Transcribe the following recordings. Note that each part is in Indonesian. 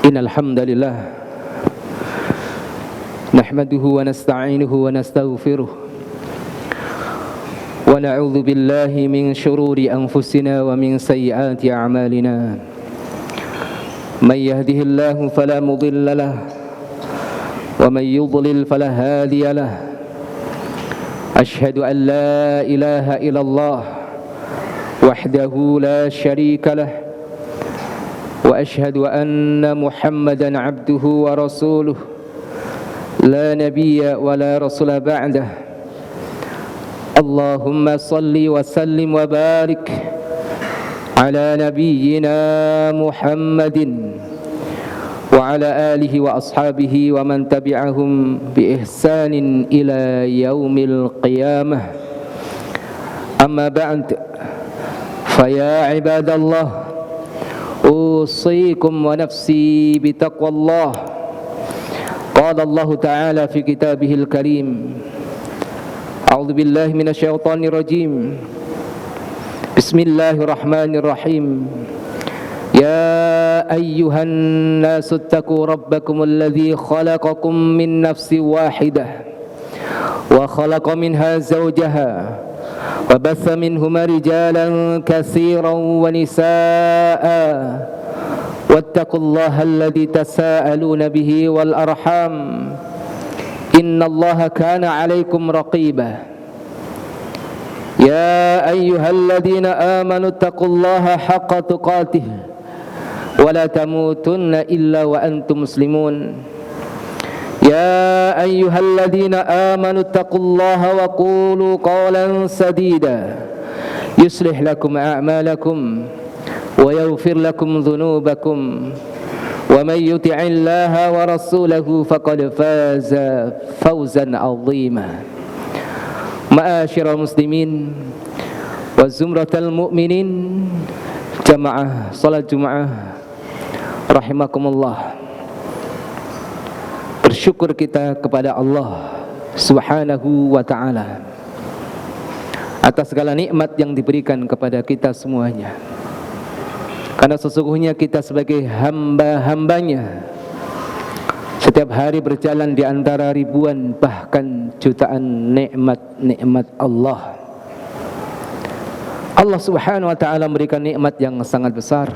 Innal hamdalillah nahmaduhu wa nasta'inuhu wa nastaghfiruh wa na'udzu billahi min shururi anfusina wa min sayyiati a'malina may yahdihillahu fala mudilla lahu wa may yudlil fala hadiya lahu ashhadu an la ilaha illallah wahdahu la syarika lahu وأشهد أن محمدًا عبده ورسوله لا نبي ولا رسول بعده اللهم صل وسلم وبارك على نبينا محمد وعلى آله وأصحابه ومن تبعهم بإحسان إلى يوم القيامة أما بعد فيا عباد الله أوصيكم ونفسي بتقوى الله قال الله تعالى في كتابه الكريم أعوذ بالله من الشيطان الرجيم بسم الله الرحمن الرحيم يا أيها الناس اتقوا ربكم الذي خلقكم من نفس واحدة وخلق منها زوجها وبث منهما رجالا كثيرا ونساء واتقوا الله الذي تساءلون به والأرحام إن الله كان عليكم رقيبا يا أيها الذين آمنوا اتقوا الله حق تقاته ولا تموتن إلا وأنتم مسلمون يا أيها الذين آمنوا اتقوا الله وقولوا قولا سديدا يصلح لكم أعمالكم ويغفر لكم ذنوبكم ومن يطع الله ورسوله فقد فاز فوزا عظيما معاشر المسلمين وزمرة المؤمنين جماعة صلاة جمعة رحمكم الله. Bersyukur kita kepada Allah Subhanahu wa ta'ala atas segala nikmat yang diberikan kepada kita semuanya. Karena sesungguhnya kita sebagai hamba-hambanya setiap hari berjalan di antara ribuan bahkan jutaan nikmat-nikmat Allah. Allah Subhanahu wa ta'ala memberikan nikmat yang sangat besar,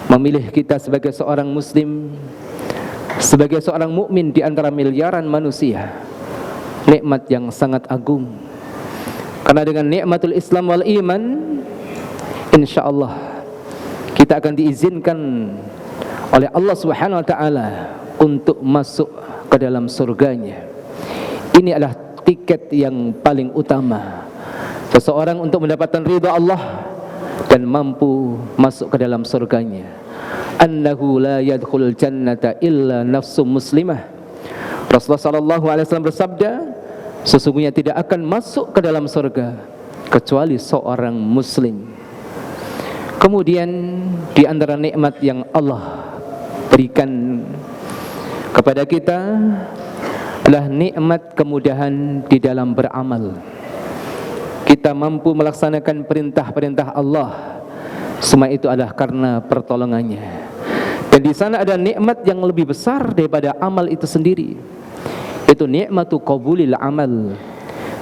memilih kita sebagai seorang muslim, sebagai seorang mukmin di antara miliaran manusia. Nikmat yang sangat agung. Karena dengan nikmatul Islam wal iman, insyaallah kita akan diizinkan oleh Allah Subhanahu wa taala untuk masuk ke dalam surganya. Ini adalah tiket yang paling utama seseorang untuk mendapatkan ridha Allah dan mampu masuk ke dalam surganya. Annahu la yadkhulul jannata illa nafsum muslimah. Rasulullah sallallahu alaihi wasallam bersabda, sesungguhnya tidak akan masuk ke dalam surga kecuali seorang muslim. Kemudian di antara nikmat yang Allah berikan kepada kita adalah nikmat kemudahan di dalam beramal. Kita mampu melaksanakan perintah-perintah Allah, semua itu adalah karena pertolongannya. Dan di sana ada nikmat yang lebih besar daripada amal itu sendiri. Itu nikmatu qabulil amal,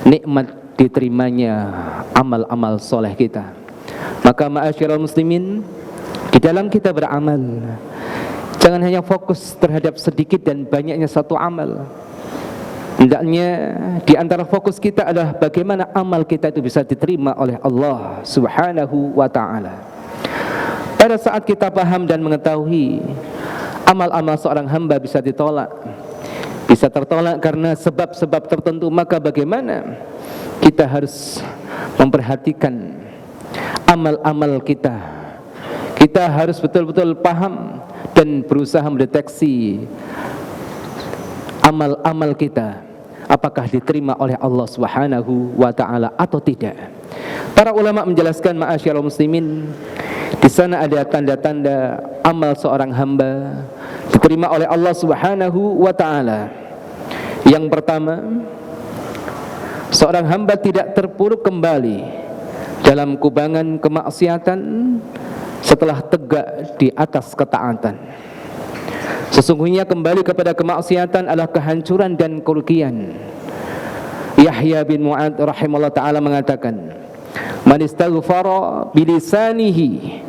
nikmat diterimanya amal-amal soleh kita. Maka ma'asyiral muslimin, di dalam kita beramal, jangan hanya fokus terhadap sedikit dan banyaknya satu amal. Hendaknya di antara fokus kita adalah bagaimana amal kita itu bisa diterima oleh Allah Subhanahu wa ta'ala. Pada saat kita paham dan mengetahui amal-amal seorang hamba bisa ditolak, bisa tertolak karena sebab-sebab tertentu, maka bagaimana kita harus memperhatikan amal-amal kita. Kita harus betul-betul paham dan berusaha mendeteksi amal-amal kita, apakah diterima oleh Allah Subhanahu wa ta'ala atau tidak. Para ulama menjelaskan, ma'asyiral muslimin, di sana ada tanda-tanda amal seorang hamba diterima oleh Allah Subhanahu wa ta'ala. Yang pertama, seorang hamba tidak terpuruk kembali dalam kubangan kemaksiatan setelah tegak di atas ketaatan. Sesungguhnya kembali kepada kemaksiatan adalah kehancuran dan kerugian. Yahya bin Mu'ad rahimahullah ta'ala mengatakan, man istaghfara bilisanihi,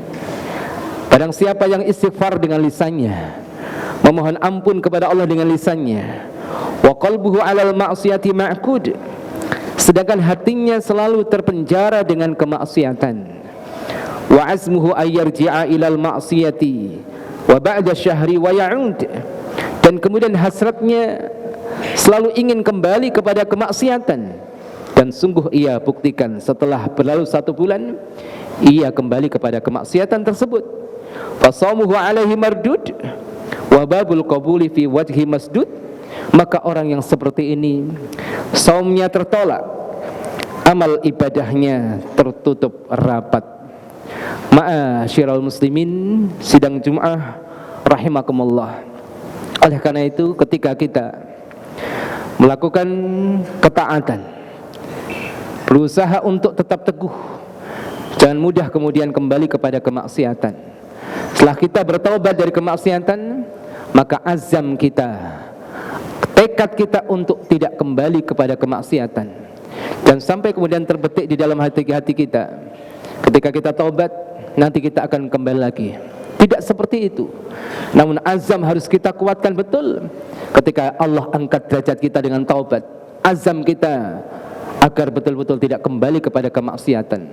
barang siapa yang istighfar dengan lisannya, memohon ampun kepada Allah dengan lisannya, wa qalbuhu 'alal ma'siyati ma'qud, sedangkan hatinya selalu terpenjara dengan kemaksiatan, wa azmuhu ayyarji'a ilal ma'siyati wa ba'da syahri wa ya'ud, dan kemudian hasratnya selalu ingin kembali kepada kemaksiatan, dan sungguh ia buktikan setelah berlalu 1 bulan ia kembali kepada kemaksiatan tersebut. Fasamuhu alaihi mardud wa babul qabuli fi wajhi masdud, maka orang yang seperti ini saumnya tertolak, amal ibadahnya tertutup rapat. Ma'asyiral muslimin, sidang Jum'ah rahimakumullah. Oleh karena itu, ketika kita melakukan ketaatan, berusaha untuk tetap teguh, jangan mudah kemudian kembali kepada kemaksiatan. Setelah kita bertaubat dari kemaksiatan, maka azam kita, tekad kita untuk tidak kembali kepada kemaksiatan, dan sampai kemudian terbetik di dalam hati-hati kita, ketika kita taubat nanti kita akan kembali lagi. Tidak seperti itu. Namun azam harus kita kuatkan betul. Ketika Allah angkat derajat kita dengan taubat, azam kita agar betul-betul tidak kembali kepada kemaksiatan.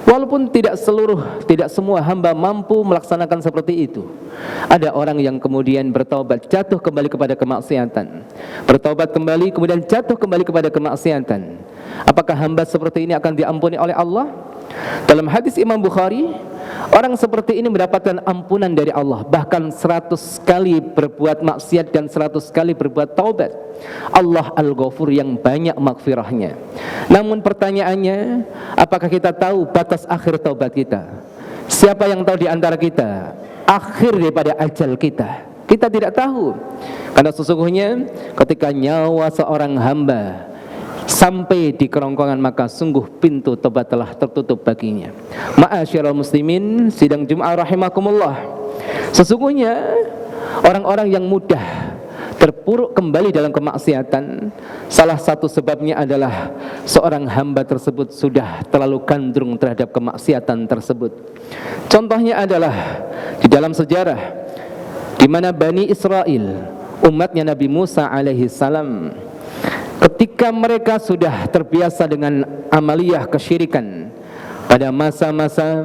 Walaupun tidak semua hamba mampu melaksanakan seperti itu. Ada orang yang kemudian bertaubat, jatuh kembali kepada kemaksiatan, bertaubat kembali, kemudian jatuh kembali kepada kemaksiatan. Apakah hamba seperti ini akan diampuni oleh Allah? Dalam hadis Imam Bukhari, orang seperti ini mendapatkan ampunan dari Allah, bahkan 100 kali berbuat maksiat dan 100 kali berbuat taubat. Allah Al-Ghafur yang banyak maghfirahnya. Namun pertanyaannya, apakah kita tahu batas akhir taubat kita? Siapa yang tahu di antara kita akhir daripada ajal kita? Kita tidak tahu. Karena sesungguhnya ketika nyawa seorang hamba sampai di kerongkongan, maka sungguh pintu tobat telah tertutup baginya. Ma'asyiral muslimin, sidang Jum'ah rahimakumullah, sesungguhnya orang-orang yang mudah terpuruk kembali dalam kemaksiatan, salah satu sebabnya adalah seorang hamba tersebut sudah terlalu gandrung terhadap kemaksiatan tersebut. Contohnya adalah di dalam sejarah di mana Bani Israel, umatnya Nabi Musa alaihi salam, ketika mereka sudah terbiasa dengan amaliyah kesyirikan pada masa-masa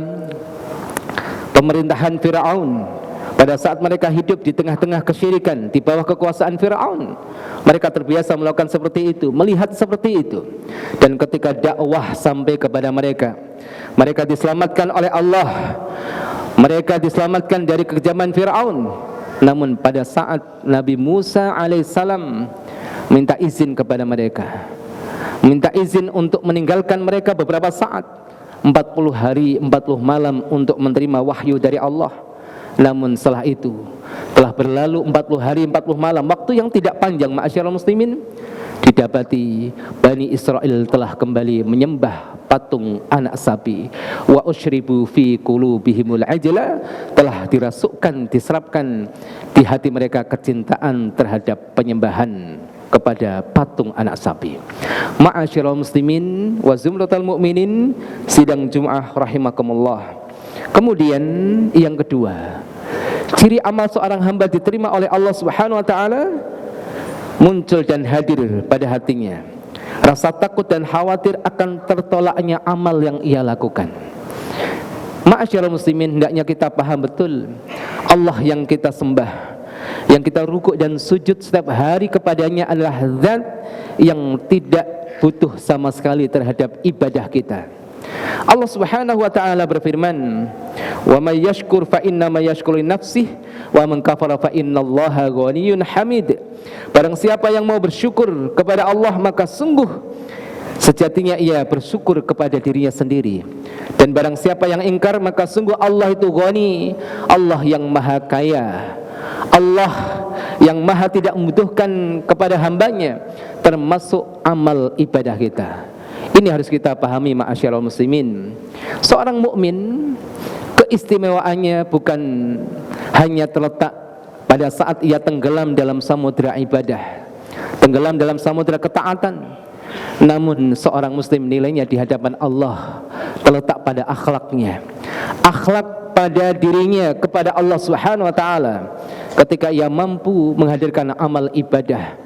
pemerintahan Fir'aun, pada saat mereka hidup di tengah-tengah kesyirikan, di bawah kekuasaan Fir'aun, mereka terbiasa melakukan seperti itu, melihat seperti itu. Dan ketika dakwah sampai kepada mereka, mereka diselamatkan oleh Allah, mereka diselamatkan dari kekejaman Fir'aun. Namun pada saat Nabi Musa alaihissalam minta izin kepada mereka, minta izin untuk meninggalkan mereka beberapa saat, 40 hari 40 malam untuk menerima wahyu dari Allah. Namun setelah itu telah berlalu 40 hari 40 malam, waktu yang tidak panjang, ma'asyiral muslimin, didapati Bani Israel telah kembali menyembah patung anak sapi. Wa usyribu fi qulubihimul ajla, telah dirasukkan, diserapkan di hati mereka kecintaan terhadap penyembahan kepada patung anak sapi. Ma'asyiral muslimin wa zumratal mu'minin, sidang Jum'ah rahimakumullah. Kemudian yang kedua, ciri amal seorang hamba diterima oleh Allah Subhanahu wa taala muncul dan hadir pada hatinya rasa takut dan khawatir akan tertolaknya amal yang ia lakukan. Ma'asyiral muslimin, hendaknya kita paham betul, Allah yang kita sembah, yang kita rukuk dan sujud setiap hari kepadanya adalah zat yang tidak butuh sama sekali terhadap ibadah kita. Allah Subhanahu wa taala berfirman, "Wa may yashkur fa inna ma yashkuru li nafsihi wa man kafara fa innallaha ghaniyyun hamid." Barang siapa yang mau bersyukur kepada Allah, maka sungguh sejatinya ia bersyukur kepada dirinya sendiri. Dan barang siapa yang ingkar, maka sungguh Allah itu ghani, Allah yang maha kaya, Allah yang maha tidak membutuhkan kepada hambanya, termasuk amal ibadah kita. Ini harus kita pahami ma'asyiral muslimin. Seorang mukmin keistimewaannya bukan hanya terletak pada saat ia tenggelam dalam samudera ibadah, tenggelam dalam samudera ketaatan. Namun seorang muslim nilainya di hadapan Allah terletak pada akhlaknya, akhlak pada dirinya kepada Allah Subhanahu wa taala. Ketika ia mampu menghadirkan amal ibadah,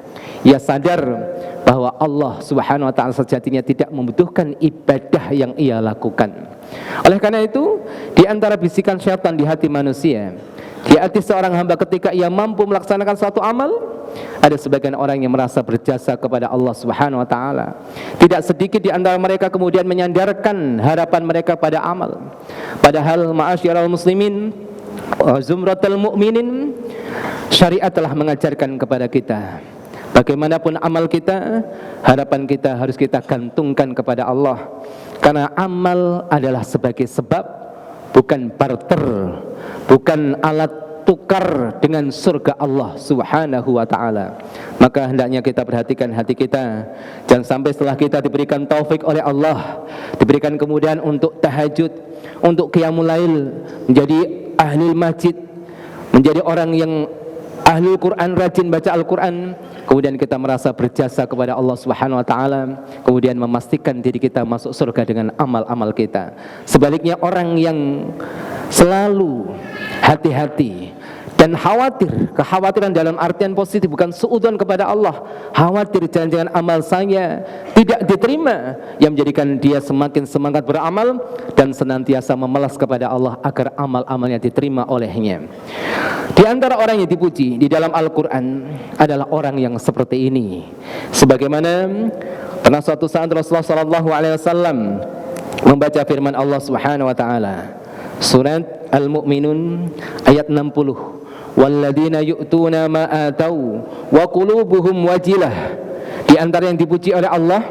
ia sadar bahwa Allah Subhanahu wa taala sejatinya tidak membutuhkan ibadah yang ia lakukan. Oleh karena itu, di antara bisikan syaitan di hati manusia, di hati seorang hamba ketika ia mampu melaksanakan suatu amal, ada sebagian orang yang merasa berjasa kepada Allah Subhanahu wa taala. Tidak sedikit di antara mereka kemudian menyandarkan harapan mereka pada amal. Padahal ma'asyiral muslimin wa zumratul mu'minin, syariat telah mengajarkan kepada kita, bagaimanapun amal kita, harapan kita harus kita gantungkan kepada Allah. Karena amal adalah sebagai sebab, bukan barter, bukan alat tukar dengan surga Allah Subhanahu wa ta'ala. Maka hendaknya kita perhatikan hati kita. Jangan sampai setelah kita diberikan taufik oleh Allah, diberikan kemudian untuk tahajud, untuk qiyamul lail, menjadi ahli masjid, menjadi orang yang ahli Quran, rajin baca Al-Quran, kemudian kita merasa berjasa kepada Allah Subhanahu wa taala, kemudian memastikan diri kita masuk surga dengan amal-amal kita. Sebaliknya, orang yang selalu hati-hati dan khawatir, kekhawatiran dalam artian positif, bukan suudzon kepada Allah, khawatir jangan-jangan amal saya tidak diterima, yang menjadikan dia semakin semangat beramal dan senantiasa memelas kepada Allah agar amal-amalnya diterima olehnya. Di antara orang yang dipuji di dalam Al-Quran adalah orang yang seperti ini. Sebagaimana pernah suatu saat Rasulullah SAW membaca firman Allah Subhanahu wa taala, surat Al-Mu'minun ayat 60. Walladzina yu'tuna ma atau wa qulubuhum wajilah. Di antara yang dipuji oleh Allah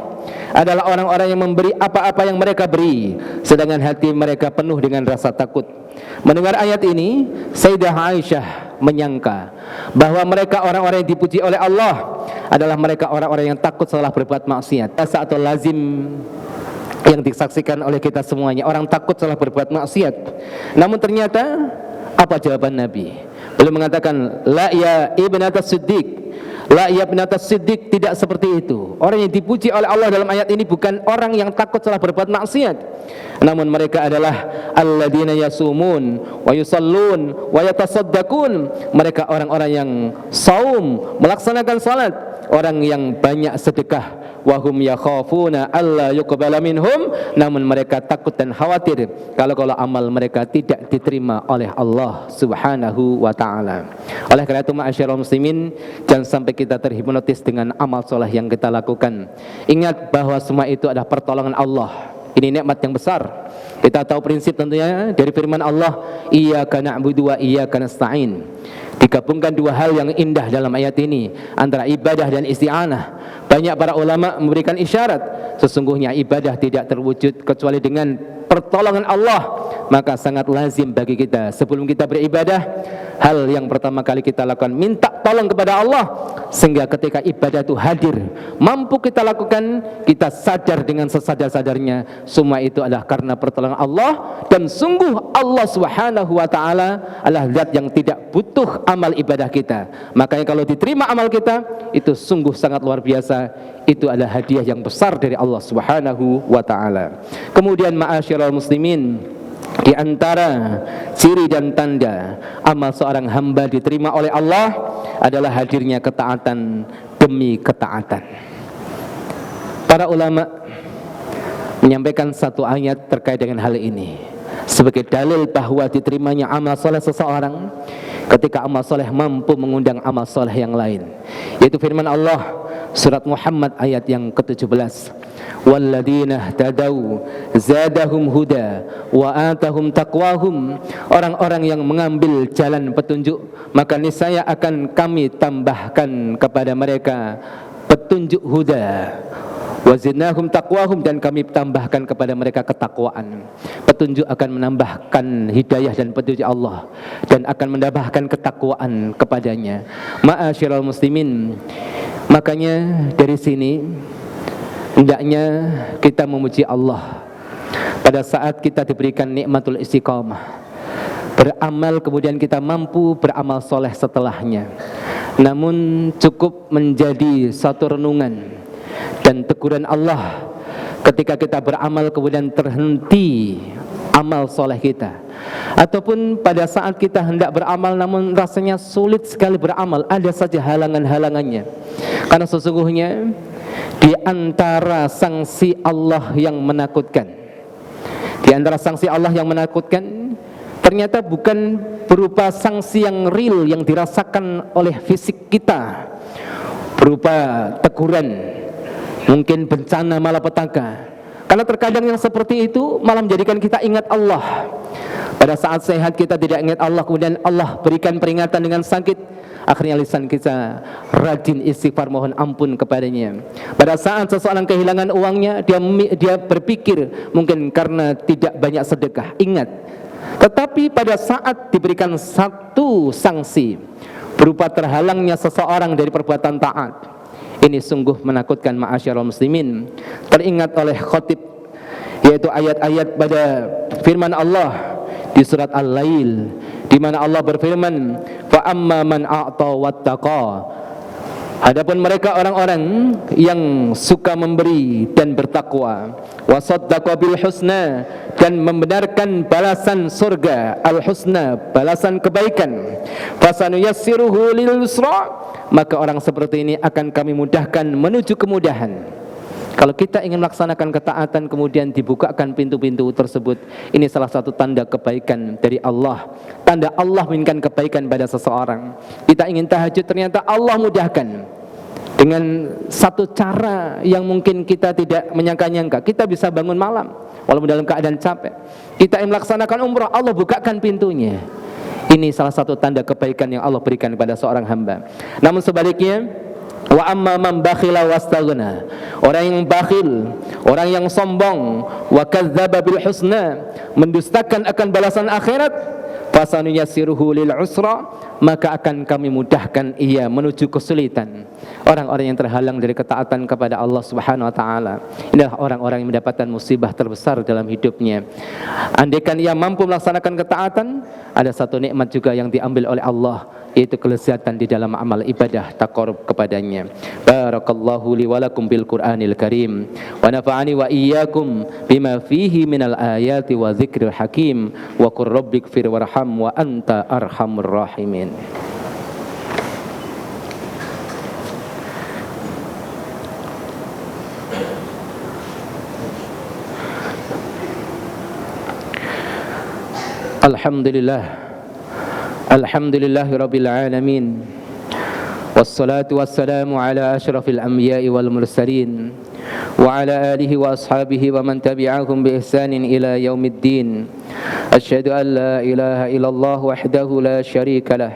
adalah orang-orang yang memberi apa-apa yang mereka beri, sedangkan hati mereka penuh dengan rasa takut. Mendengar ayat ini, Sayyidah Aisyah menyangka bahwa mereka orang-orang yang dipuji oleh Allah adalah mereka orang-orang yang takut setelah berbuat maksiat. Atau lazim yang disaksikan oleh kita semuanya, orang takut setelah berbuat maksiat. Namun ternyata apa jawaban Nabi? Beliau mengatakan, la ya ibnatas siddiq, la ya ibnatas siddiq, tidak seperti itu. Orang yang dipuji oleh Allah dalam ayat ini bukan orang yang takut setelah berbuat maksiat, namun mereka adalah alladzina yasumun wa yusallun wa yatasaddaqun. Mereka orang-orang yang saum, melaksanakan salat, orang yang banyak sedekah. Wahum yakhafuna alla yuqbala minhum, namun mereka takut dan khawatir kalau amal mereka tidak diterima oleh Allah Subhanahu wa taala. Oleh karena itu ma'asyiral muslimin, jangan sampai kita terhipnotis dengan amal soleh yang kita lakukan. Ingat bahwa semua itu adalah pertolongan Allah. Ini nikmat yang besar. Kita tahu prinsip tentunya dari firman Allah, iyyaka na'budu wa iyyaka nasta'in. Digabungkan dua hal yang indah dalam ayat ini, antara ibadah dan isti'anah. Banyak para ulama memberikan isyarat, sesungguhnya ibadah tidak terwujud kecuali dengan pertolongan Allah. Maka sangat lazim bagi kita sebelum kita beribadah, hal yang pertama kali kita lakukan minta tolong kepada Allah, sehingga ketika ibadah itu hadir, mampu kita lakukan, kita sadar dengan sesadar-sadarnya semua itu adalah karena pertolongan Allah. Dan sungguh Allah Subhanahu wa ta'ala adalah zat yang tidak butuh amal ibadah kita. Makanya kalau diterima amal kita, itu sungguh sangat luar biasa. Itu adalah hadiah yang besar dari Allah Subhanahu wa ta'ala. Kemudian ma'asyiral muslimin, di antara ciri dan tanda amal seorang hamba diterima oleh Allah adalah hadirnya ketaatan demi ketaatan. Para ulama menyampaikan satu ayat terkait dengan hal ini sebagai dalil bahwa diterimanya amal soleh seseorang ketika amal soleh mampu mengundang amal soleh yang lain, yaitu firman Allah surat Muhammad ayat yang ke-17, walladzina ihtadau zadahum huda wa atahum taqwahum. Orang-orang yang mengambil jalan petunjuk, maka niscaya akan kami tambahkan kepada mereka petunjuk huda, wa zidnahum taqwahum, dan kami tambahkan kepada mereka ketakwaan. Petunjuk akan menambahkan hidayah dan petunjuk Allah, dan akan menambahkan ketakwaan kepadanya. Ma'asyiral muslimin, makanya dari sini Hendaknya kita memuji Allah pada saat kita diberikan nikmatul istiqamah, beramal kemudian kita mampu beramal soleh setelahnya. Namun cukup menjadi satu renungan dan teguran Allah ketika kita beramal kemudian terhenti amal soleh kita, ataupun pada saat kita hendak beramal namun rasanya sulit sekali beramal, ada saja halangan-halangannya. Karena sesungguhnya di antara sanksi Allah yang menakutkan, ternyata bukan berupa sanksi yang real yang dirasakan oleh fisik kita, berupa teguran, mungkin bencana malapetaka. Karena terkadang yang seperti itu malah menjadikan kita ingat Allah. Pada saat sehat kita tidak ingat Allah, kemudian Allah berikan peringatan dengan sakit, akhirnya lisan kita rajin istighfar mohon ampun kepadanya. Pada saat seseorang kehilangan uangnya, dia berpikir mungkin karena tidak banyak sedekah, ingat. Tetapi pada saat diberikan satu sanksi berupa terhalangnya seseorang dari perbuatan taat, ini sungguh menakutkan ma'asyiral muslimin. Teringat oleh khatib, yaitu ayat-ayat pada firman Allah di surat Al-Lail, di mana Allah berfirman, fa amma man a'ta wattaqa. Adapun mereka orang-orang yang suka memberi dan bertakwa, wa saddaqa bil husna, dan membenarkan balasan surga, al husna, balasan kebaikan, fasanuyassiruhu lil yusra, maka orang seperti ini akan kami mudahkan menuju kemudahan. Kalau kita ingin melaksanakan ketaatan kemudian dibukakan pintu-pintu tersebut, ini salah satu tanda kebaikan dari Allah, tanda Allah menginginkan kebaikan pada seseorang. Kita ingin tahajud, ternyata Allah mudahkan dengan satu cara yang mungkin kita tidak menyangka-nyangka. Kita bisa bangun malam walaupun dalam keadaan capek. Kita ingin melaksanakan umrah, Allah bukakan pintunya. Ini salah satu tanda kebaikan yang Allah berikan kepada seorang hamba. Namun sebaliknya, wa amma man bakhila wastaghna, orang yang bakhil, orang yang sombong, wa kadzdzaba bil husna, mendustakan akan balasan akhirat, fasanuyassiruhu lil usra, maka akan kami mudahkan ia menuju kesulitan. Orang-orang yang terhalang dari ketaatan kepada Allah Subhanahu wa taala, inilah orang-orang yang mendapatkan musibah terbesar dalam hidupnya. Andaikan ia mampu melaksanakan ketaatan, ada satu nikmat juga yang diambil oleh Allah, yaitu kelezatan di dalam amal ibadah taqarrub kepadanya. Barakallahu li wa lakum bil Qur'anil Karim wa nafa'ani wa iyyakum bima fihi minal ayati wa dzikril hakim wa qur rabbighfir warham wa anta arhamur rahimin. Alhamdulillah rabbil alamin, wassalatu wassalamu ala asyrafil anbiya'i wal mursalin wa ala alihi wa ashabihi wa man tabi'ahum bi ihsanin ila yaumiddin. Asyhadu an la ilaha illallah wahdahu la syarika lah,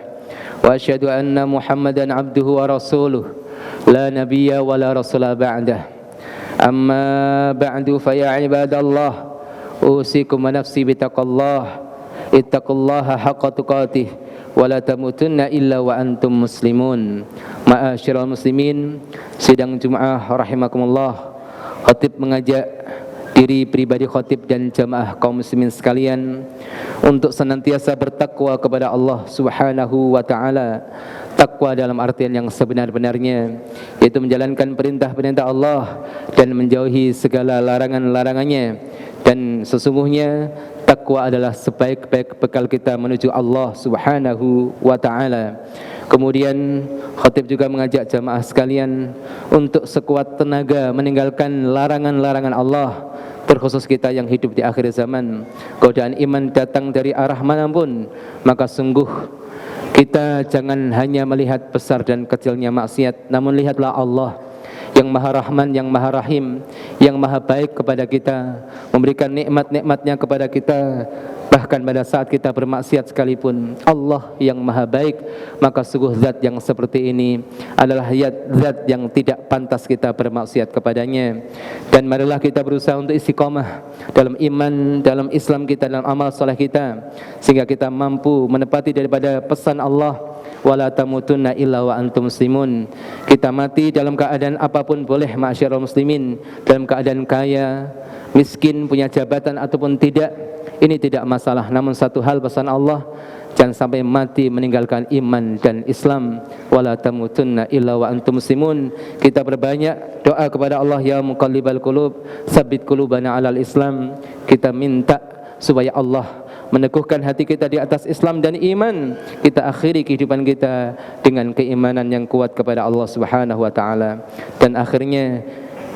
wa asyhadu anna Muhammadan abduhu wa rasuluh, la nabiyya wa la rasula ba'dah. Amma ba'du, fa ya ibadallah, usikum wa nafsi bitaqallah, ittaqullaha haqqa tuqatih wa la tamutunna illa wa antum muslimun. Ma'asyiral muslimin, sidang Jumat rahimakumullah, khatib mengajak diri pribadi khatib dan jamaah kaum muslimin sekalian untuk senantiasa bertakwa kepada Allah Subhanahu wa taala. Takwa dalam artian yang sebenar-benarnya, yaitu menjalankan perintah-perintah Allah dan menjauhi segala larangan-larangannya. Dan sesungguhnya takwa adalah sebaik-baik bekal kita menuju Allah Subhanahu wa taala. Kemudian khatib juga mengajak jamaah sekalian untuk sekuat tenaga meninggalkan larangan-larangan Allah, terkhusus kita yang hidup di akhir zaman. Godaan iman datang dari arah manapun, maka sungguh kita jangan hanya melihat besar dan kecilnya maksiat, namun lihatlah Allah yang Maha Rahman, yang Maha Rahim, yang Maha baik kepada kita, memberikan nikmat-nikmatnya kepada kita Bahkan pada saat kita bermaksiat sekalipun, Allah yang maha baik, maka sungguh zat yang seperti ini adalah zat yang tidak pantas kita bermaksiat kepadanya. Dan marilah kita berusaha untuk istiqamah dalam iman, dalam Islam kita, dalam amal soleh kita, sehingga kita mampu menepati daripada pesan Allah, wala tamutunna illa wa antum muslimun. Kita mati dalam keadaan apapun boleh, ma'asyiral muslimin, dalam keadaan kaya, miskin, punya jabatan ataupun tidak, ini tidak masalah. Namun satu hal pesan Allah, jangan sampai mati meninggalkan iman dan Islam. Wala tamutunna illa wa antum muslimun. Kita berbanyak doa kepada Allah, ya muqallibal qulub, tsabbit qulubana 'alal Islam. Kita minta supaya Allah meneguhkan hati kita di atas Islam dan iman. Kita akhiri kehidupan kita dengan keimanan yang kuat kepada Allah Subhanahu wa taala. Dan akhirnya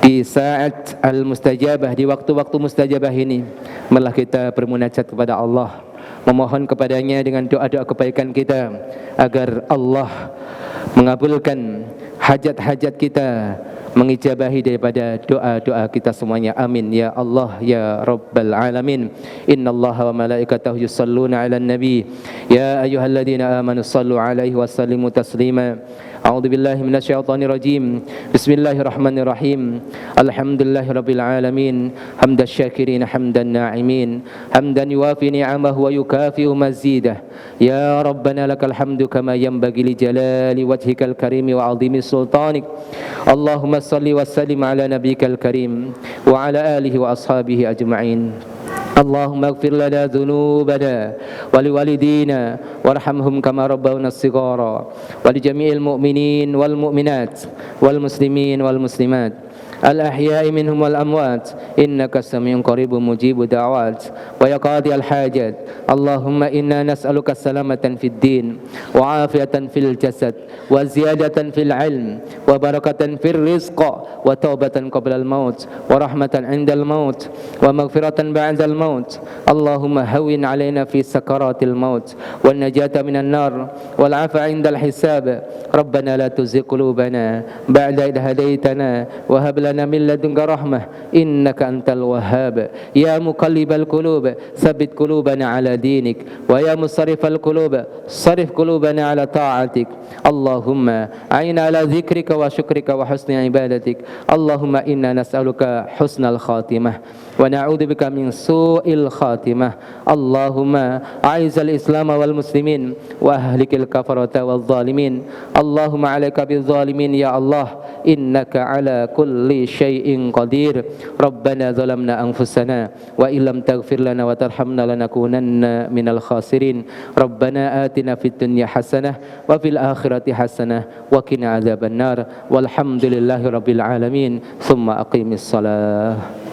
di saat al-mustajabah, di waktu-waktu mustajabah ini, malah kita bermunajat kepada Allah, memohon kepadanya dengan doa-doa kebaikan kita, agar Allah mengabulkan hajat-hajat kita, mengijabahi daripada doa-doa kita semuanya. Amin ya Allah ya Rabbal Alamin. Innallaha wa malaikatahu yusalluna 'alan nabi ya ayyuhalladzina amanu shallu 'alaihi wa sallimu taslima. A'udzu billahi minasyaitonir rajim. Bismillahirrahmanirrahim. Alhamdulillahirabbil alamin. Hamdasy syakirin hamdan na'imin. Hamdan yuwafi ni'amahu wa yukafi'u mazidah. Ya Rabbana lakal hamdu kama yanbaghi li jalali wajhikal karim wa 'azimi sultanik. Allahumma shalli wa sallim ala nabiyyikal karim wa ala alihi wa ashabihi ajma'in. Allahumma ighfir lana dhunubana wa liwalidina warhamhum kama rabbawna shighara wa li jami'il mu'minin wal mu'minat wal muslimin wal muslimat al-ahya'i minhum wal amwat innaka sami'un qaribun mujibud da'awat wa ya qadiyal hajat. Allahumma inna nas'aluka salamatan fid din wa afiyatan fil jasad wa ziyadatan fil ilm wa barakatan fil rizq wa taubatan qabla al maut wa rahmatan 'indal maut wa maghfiratan ba'da al maut. Allahumma hawwin 'alaina fi sakaratil maut wan najata minan nar wal 'afwa 'indal hisab. Rabbana la tuzigh qulubana ba'da idh hadaitana wa hab lana min ladunka rahmah innaka antal wahhab. Ya muqallibal qulub tsabbit qulubana 'ala dinik wa ya musarrifal qulub sarif qulubana 'ala ta'atik. Allahumma a'inna 'ala dzikrika wa syukrika wa husni ibadatik. Allahumma inna nas'aluka husnal khatimah wa na'udzubika min su'il khatimah. Allahumma a'izal islam wal muslimin wa ahlikil kafarata wal zalimin. Allahumma 'alaika bil zalimin ya Allah, innaka 'ala kulli syai'in qadir. Rabbana zalamna anfusana wa illam taghfir lana wa tarhamna lanakunanna minal khasirin. Rabbana atina fid dunya hasanah wa fil akhirati hasanah wa qina adzabannar. Walhamdulillahi rabbil alamin. Tsumma aqimis shalah.